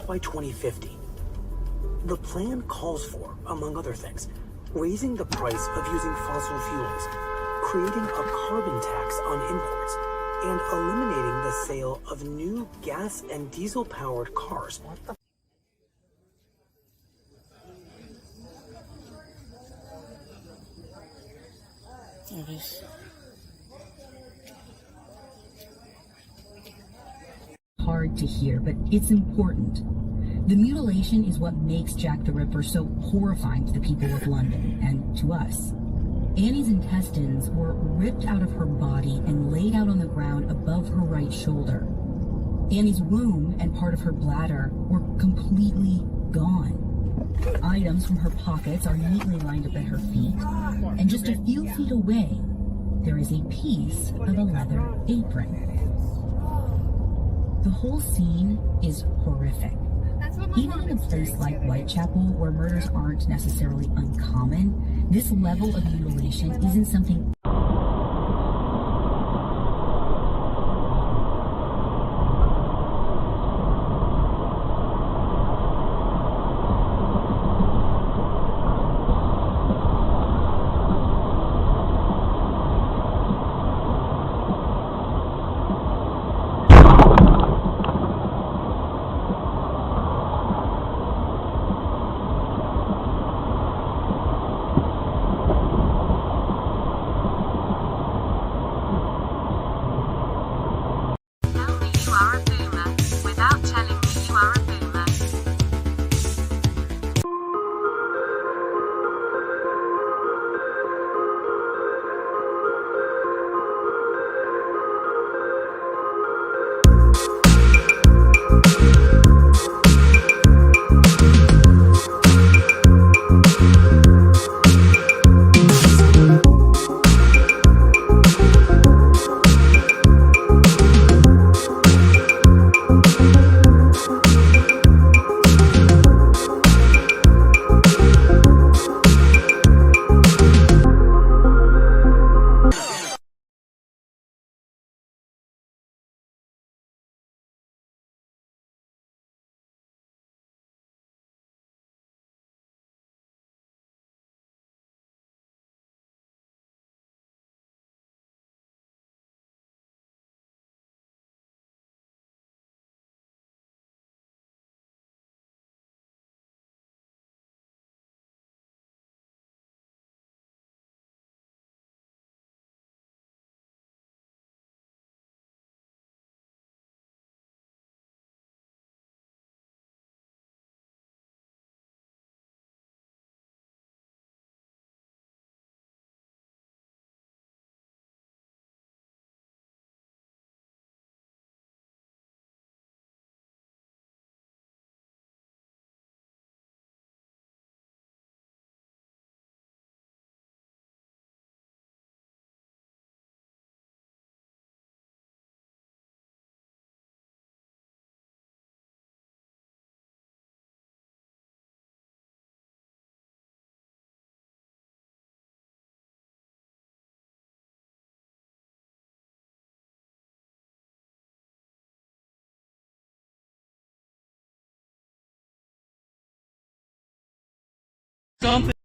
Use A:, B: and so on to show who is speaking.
A: by 2050. The plan calls for, among other things, raising the price of using fossil fuels, creating a carbon tax on imports, and eliminating the sale of new gas and diesel-powered cars.
B: Hard to hear, but it's important. The mutilation is what makes Jack the Ripper so horrifying to the people of London and to us. Annie's intestines were ripped out of her body and laid out on the ground above her right shoulder. Annie's womb and part of her bladder were completely gone. Items from her pockets are neatly lined up at her feet, and just a few feet away, there is a piece of a leather apron. The whole scene is horrific. Even in a place like Whitechapel, where murders aren't necessarily uncommon, this level of mutilation isn't something
C: something.